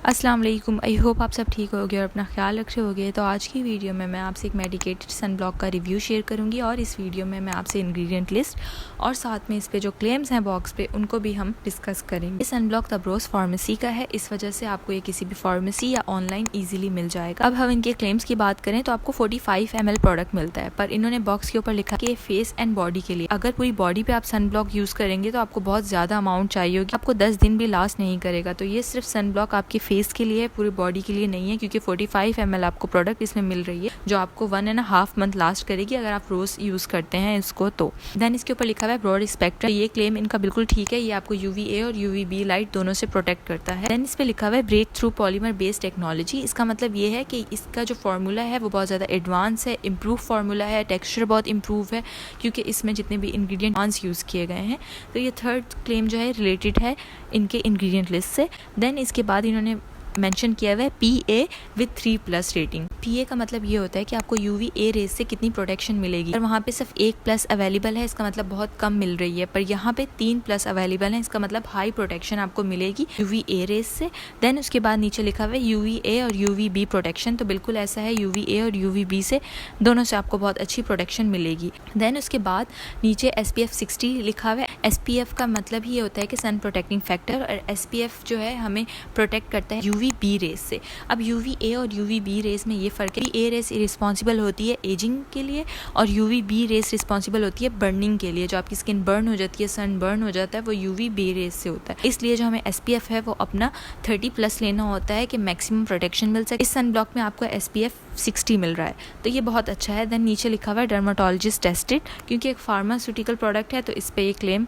अस्सलाम वालेकुम। I hope आप सब ठीक होगे और अपना ख्याल रख रहे होगे। तो आज की वीडियो में मैं आपसे एक मेडिकेटेड सन ब्लॉक का रिव्यू शेयर करूंगी और इस वीडियो में मैं आपसे इंग्रेडिएंट लिस्ट और साथ में इस पे जो क्लेम्स हैं बॉक्स पे उनको भी हम डिस्कस करेंगे। ये सन ब्लॉक तब्रोज़ फार्मेसी का है, इस वजह से आपको ये किसी भी फार्मेसी या ऑनलाइन ईजिली मिल जाएगा। अब हम इनके क्लेम्स की बात करें तो आपको 45 ml प्रोडक्ट मिलता है, पर इन्होंने बॉक्स के ऊपर लिखा कि फेस एंड बॉडी के लिए। अगर पूरी बॉडी पे आप सन ब्लॉक यूज़ करेंगे तो आपको बहुत ज़्यादा अमाउंट चाहिए होगी, आपको 10 दिन भी लास्ट नहीं करेगा। तो ये सिर्फ सन ब्लॉक आपके फेस के लिए, पूरी बॉडी के लिए नहीं है, क्योंकि 45 ml आपको प्रोडक्ट इसमें मिल रही है जो आपको 1.5 मंथ लास्ट करेगी अगर आप रोज यूज करते हैं इसको। तो देन इसके ऊपर लिखा हुआ है ब्रॉड स्पेक्ट्रम। ये क्लेम इनका बिल्कुल ठीक है, ये आपको UVA और UVB लाइट दोनों से प्रोटेक्ट करता है। देन इस पे लिखा हुआ है breakthrough polymer based technology. इसका मतलब ये है कि इसका जो फार्मूला है वो बहुत ज़्यादा एडवांस है, इम्प्रूव फार्मूला है, टेक्सचर बहुत इम्प्रूव है क्योंकि इसमें जितने भी इंग्रेडिएंट आंस यूज़ किए गए हैं। तो ये थर्ड क्लेम जो है रिलेटेड है इनके इंग्रेडिएंट लिस्ट से। देन इसके बाद इन्होंने मेंशन किया हुआ है PA विद 3+ रेटिंग। PA का मतलब ये होता है कि आपको UVA रेज से कितनी प्रोटेक्शन मिलेगी, और वहाँ पे सिर्फ 1+ अवेलेबल है, इसका मतलब बहुत कम मिल रही है। पर यहाँ पे 3+ अवेलेबल है, इसका मतलब हाई प्रोटेक्शन आपको मिलेगी UVA रेज से। देन उसके बाद नीचे लिखा हुआ है UVA और UVB प्रोटेक्शन। तो बिल्कुल ऐसा है, UVA और UVB से दोनों से आपको बहुत अच्छी प्रोटेक्शन मिलेगी। देन उसके बाद नीचे SPF 60 लिखा हुआ है। SPF का मतलब ये होता है कि सन प्रोटेक्टिंग फैक्टर, और SPF जो है हमें प्रोटेक्ट करता है UVB रेस से। अब UVA और UVB रेस में ये फ़र्क है, A रेस रिस्पॉन्सिबल होती है एजिंग के लिए और UVB रेस रिस्पॉन्सिबल होती है बर्निंग के लिए। जो आपकी स्किन बर्न हो जाती है, सन बर्न हो जाता है, वो UVB रेस से होता है। इसलिए जो हमें SPF है वो अपना 30+ लेना होता है कि मैक्सिमम प्रोटेक्शन मिल सके। इस सन ब्लॉक में आपको SPF 60 मिल रहा है, तो ये बहुत अच्छा है। देन नीचे लिखा हुआ है डर्माटोलॉजिस्ट टेस्टेड, क्योंकि एक फार्मास्यूटिकल प्रोडक्ट है तो इस पर ये क्लेम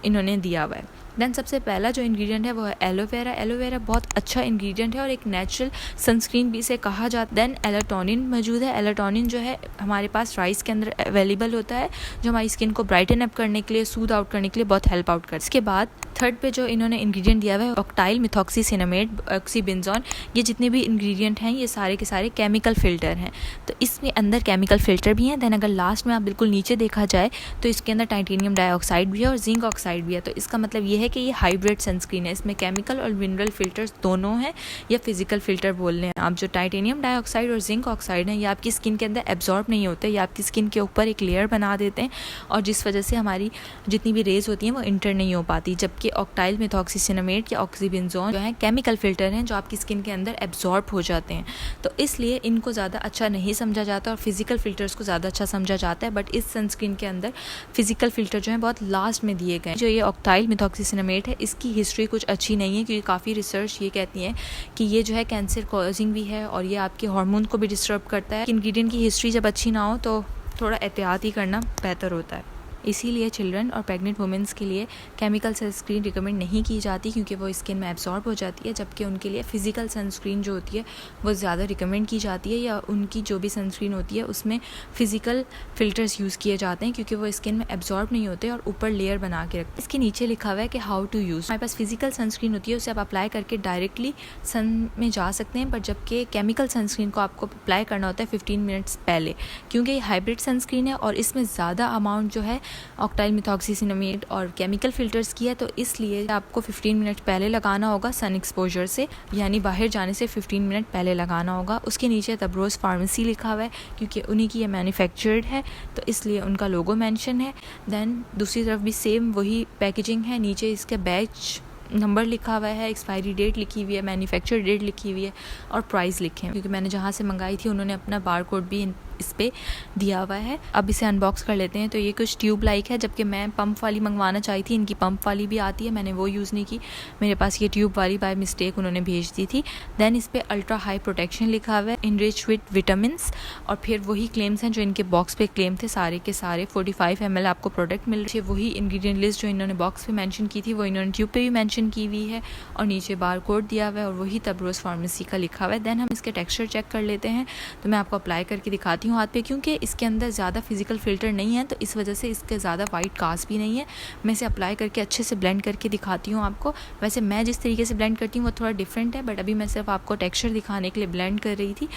इन्होंने दिया हुआ है। देन सबसे पहला जो इंग्रेडिएंट है वो है एलोवेरा। एलोवेरा बहुत अच्छा इंग्रेडिएंट है और एक नेचुरल सनस्क्रीन भी इसे कहा जाता है। देन एलाटोनिन मौजूद है। एलाटोनिन जो है हमारे पास राइस के अंदर अवेलेबल होता है, जो हमारी स्किन को ब्राइटन अप करने के लिए, सूद आउट करने के लिए बहुत हेल्प आउट करता है। इसके बाद थर्ड पे जो इन्होंने इंग्रेडिएंट दिया हुआ है ऑक्टाइल मिथॉक्सीसिनामेट ऑक्सीबेंजोन। ये जितने भी इंग्रेडिएंट हैं ये सारे के सारे केमिकल फिल्टर हैं, तो इसमें अंदर केमिकल फिल्टर भी हैं। देन अगर लास्ट में आप बिल्कुल नीचे देखा जाए तो इसके अंदर टाइटेनियम डाइऑक्साइड भी है और जिंक ऑक्साइड भी है। तो इसका मतलब ये है कि ये हाइब्रिड सनस्क्रीन है, इसमें केमिकल और मिनरल फिल्टर्स दोनों हैं, या फिजिकल फिल्टर बोल रहे हैं आप। जो टाइटेनियम डाइऑक्साइड और जिंक ऑक्साइड है ये आपकी स्किन के अंदर एब्जॉर्ब नहीं होते, ये आपकी स्किन के ऊपर एक लेयर बना देते हैं और जिस वजह से हमारी जितनी भी रेज होती हैं वो इंटर नहीं हो पाती। जबकि ऑक्टाइल मिथॉक्सीसिनामेट या ऑक्सीबेंजोन जो है केमिकल फिल्टर हैं जो आपकी स्किन के अंदर एब्जॉर्ब हो जाते हैं, तो इसलिए इनको ज़्यादा अच्छा नहीं समझा जाता और फिजिकल फिल्टर्स को ज़्यादा अच्छा समझा जाता है। बट इस सनस्क्रीन के अंदर फिजिकल फिल्टर जो है बहुत लास्ट में दिए गए। जो ये ऑक्टाइल मिथॉक्सीसिनामेट है इसकी हिस्ट्री कुछ अच्छी नहीं है, क्योंकि काफ़ी रिसर्च ये कहती है कि ये जो है कैंसर कॉजिंग भी है और ये आपके हार्मोन को भी डिस्टर्ब करता है। इंग्रेडिएंट की हिस्ट्री जब अच्छी ना हो तो थोड़ा एहतियात ही करना बेहतर होता है। इसीलिए चिल्ड्रन और प्रेग्नेंट वुमेंस के लिए केमिकल सनस्क्रीन रिकमेंड नहीं की जाती, क्योंकि वो स्किन में एब्जॉर्ब हो जाती है। जबकि उनके लिए फिजिकल सनस्क्रीन जो होती है वो ज़्यादा रिकमेंड की जाती है, या उनकी जो भी सनस्क्रीन होती है उसमें फिजिकल फिल्टर्स यूज़ किए जाते हैं, क्योंकि वो स्किन में एब्जॉर्ब नहीं होते और ऊपर लेयर बना के रखते हैं। इसके नीचे लिखा हुआ है कि हाउ टू यूज़। हमारे पास फिजिकल सनस्क्रीन होती है, उसे आप अप्लाई करके डायरेक्टली सन में जा सकते हैं, बट जबकि केमिकल सनस्क्रीन को आपको अप्लाई करना होता है 15 मिनट्स पहले, क्योंकि ये हाइब्रिड सनस्क्रीन है और इसमें ज़्यादा अमाउंट जो है ऑक्टाइल मिथॉक्सीसिनामेट और केमिकल फिल्टर्स की है, तो इसलिए आपको 15 मिनट पहले लगाना होगा सन एक्सपोजर से, यानी बाहर जाने से 15 मिनट पहले लगाना होगा। उसके नीचे तब्रोज़ फार्मेसी लिखा हुआ है, क्योंकि उन्हीं की ये मैन्युफैक्चर्ड है तो इसलिए उनका लोगो मेंशन है। देन दूसरी तरफ भी सेम वही पैकेजिंग है, नीचे इसके बैच नंबर लिखा हुआ है, एक्सपायरी डेट लिखी हुई है, मैन्युफैक्चर डेट लिखी हुई है और प्राइस लिखे हैं, क्योंकि मैंने जहाँ से मंगाई थी उन्होंने अपना बार कोड भी इस पे दिया हुआ है। अब इसे अनबॉक्स कर लेते हैं। तो ये कुछ ट्यूब लाइक है, जबकि मैं पंप वाली मंगवाना चाही थी, इनकी पंप वाली भी आती है, मैंने वो यूज़ नहीं की, मेरे पास ये ट्यूब वाली बाय मिस्टेक उन्होंने भेज दी थी। देन इस पर अल्ट्रा हाई प्रोटेक्शन लिखा हुआ है, इनरिच विद विटामिन्स, और फिर वही क्लेम्स हैं जो इनके बॉक्स पे क्लेम थे सारे के सारे। 45 ml आपको प्रोडक्ट मिल रही है। वही इंग्रेडिएंट लिस्ट जो इन्होंने बॉक्स पे मेंशन की थी वो इन्होंने ट्यूब पे भी मेंशन की हुई है और नीचे बार कोड दिया हुआ है और वही तब्रोज़ फार्मेसी का लिखा हुआ है। देन हम इसके टेक्सचर चेक कर लेते हैं, तो मैं आपको अप्लाई करके दिखाती हूँ। हूँ हाथ पे, क्योंकि इसके अंदर ज़्यादा फिजिकल फिल्टर नहीं है, तो इस वजह से इसके ज़्यादा वाइट कास्ट भी नहीं है। मैं इसे अप्लाई करके अच्छे से ब्लेंड करके दिखाती हूँ आपको। वैसे मैं जिस तरीके से ब्लेंड करती हूँ वो थोड़ा डिफरेंट है, बट अभी मैं सिर्फ आपको टेक्सचर दिखाने के लिए ब्लेंड कर रही थी।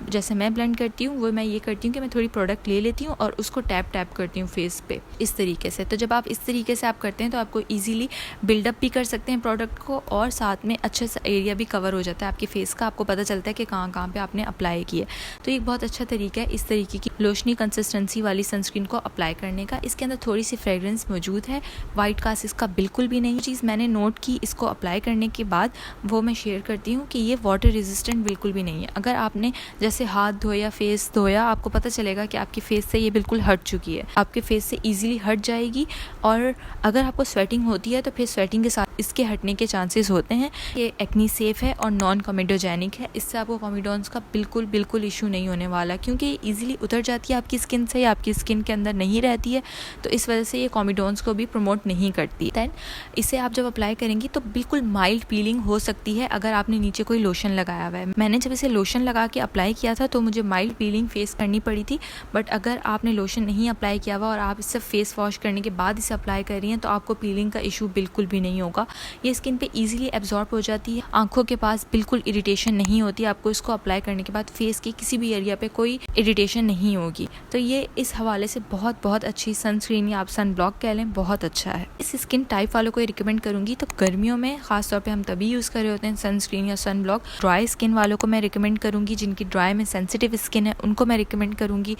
जैसे मैं ब्लेंड करती हूँ वो मैं ये करती हूँ कि मैं थोड़ी प्रोडक्ट ले लेती हूँ और उसको टैप टैप करती हूँ फेस पे, इस तरीके से। तो जब आप इस तरीके से आप करते हैं तो आपको ईजिली बिल्डअप भी कर सकते हैं प्रोडक्ट को, और साथ में अच्छे से एरिया भी कवर हो जाता है आपके फेस का। आपको पता चलता है कि कहाँ कहाँ पे आपने अप्लाई किया। तो एक बहुत अच्छा तरीका है इस तरीके की लोशनी कंसिस्टेंसी वाली सनस्क्रीन को अप्लाई करने का। इसके अंदर थोड़ी सी फ्रेग्रेंस मौजूद है, वाइट कास्ट इसका बिल्कुल भी नहीं। चीज़ मैंने नोट की इसको अप्लाई करने के बाद वो मैं शेयर करती हूँ कि ये वाटर रेजिस्टेंट बिल्कुल भी नहीं है। अगर आपने जैसे हाथ धोया, फेस धोया, आपको पता चलेगा कि आपके फेस से ये बिल्कुल हट चुकी है, आपके फेस से ईजिली हट जाएगी। और अगर आपको स्वेटिंग होती है तो फिर स्वेटिंग के साथ इसके हटने के चांसेस होते हैं। ये एक्नी सेफ है और नॉन कॉमेडोजेनिक है, इससे आपको कॉमेडोन्स का बिल्कुल इशू नहीं होने वाला, क्योंकि ये ईजिली उतर जाती है आपकी स्किन से, या आपकी स्किन के अंदर नहीं रहती है, तो इस वजह से ये कॉमेडोन्स को भी प्रमोट नहीं करती। दैन इसे आप जब अप्लाई करेंगी तो बिल्कुल माइल्ड पीलिंग हो सकती है अगर आपने नीचे कोई लोशन लगाया हुआ है। मैंने जब इसे लोशन लगा के अप्लाई किया था तो मुझे माइल्ड पीलिंग फेस करनी पड़ी थी, बट अगर आपने लोशन नहीं अप्लाई किया हुआ और आप इसे फेस वॉश करने के बाद इसे अप्लाई कर रही हैं तो आपको पीलिंग का इशू बिल्कुल भी नहीं होगा। ये स्किन पे इजीली एब्जॉर्ब हो जाती है, आंखों के पास बिल्कुल इरिटेशन नहीं होती। आपको इसको अप्लाई करने के बाद फेस की किसी भी एरिया पे कोई इरिटेशन नहीं होगी। तो ये इस हवाले से बहुत अच्छी सनस्क्रीन या आप सन ब्लॉक कह लें, बहुत अच्छा है। इस स्किन टाइप वालों को रिकमेंड करूंगी। तो गर्मियों में खासतौर पे हम तभी यूज़ कर रहे होते हैं सनस्क्रीन या सन ब्लॉक। ड्राई स्किन वालों को मैं रिकमेंड करूंगी, जिनकी ड्राई में सेंसिटिव स्किन है उनको मैं रिकमेंड करूंगी।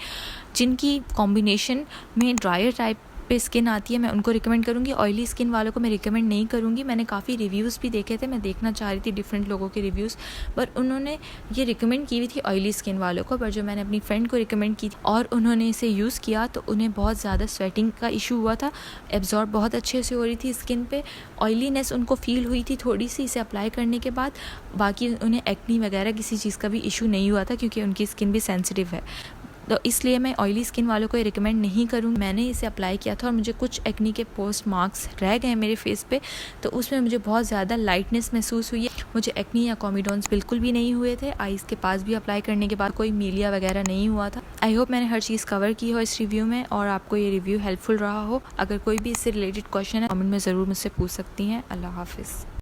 जिनकी कॉम्बिनेशन में ड्रायर टाइप पे स्किन आती है मैं उनको रिकमेंड करूंगी। ऑयली स्किन वालों को मैं रिकमेंड नहीं करूंगी। मैंने काफ़ी रिव्यूज़ भी देखे थे, मैं देखना चाह रही थी डिफरेंट लोगों के रिव्यूज़, पर उन्होंने ये रिकमेंड की हुई थी ऑयली स्किन वालों को। पर जो मैंने अपनी फ्रेंड को रिकमेंड की थी और उन्होंने इसे यूज़ किया तो उन्हें बहुत ज़्यादा स्वेटिंग का इशू हुआ था, एब्जॉर्ब बहुत अच्छे से हो रही थी स्किन पे, ऑयलीनेस उनको फील हुई थी थोड़ी सी इसे अप्लाई करने के बाद। बाकी उन्हें एक्नी वगैरह किसी चीज़ का भी इशू नहीं हुआ था, क्योंकि उनकी स्किन भी सेंसिटिव है। तो इसलिए मैं ऑयली स्किन वालों को रिकमेंड नहीं करूँगी। मैंने इसे अप्लाई किया था और मुझे कुछ एक्नी के पोस्ट मार्क्स रह गए मेरे फेस पे, तो उसमें मुझे बहुत ज़्यादा लाइटनेस महसूस हुई है। मुझे एक्नी या कॉमेडोन्स बिल्कुल भी नहीं हुए थे। आईज़ के पास भी अप्लाई करने के बाद कोई मीलिया वगैरह नहीं हुआ था। आई होप मैंने हर चीज़ कवर की हो इस रिव्यू में और आपको ये रिव्यू हेल्पफुल रहा हो। अगर कोई भी इससे रिलेटेड क्वेश्चन है कमेंट में ज़रूर मुझसे पूछ सकती हैं। अल्लाह हाफिज़।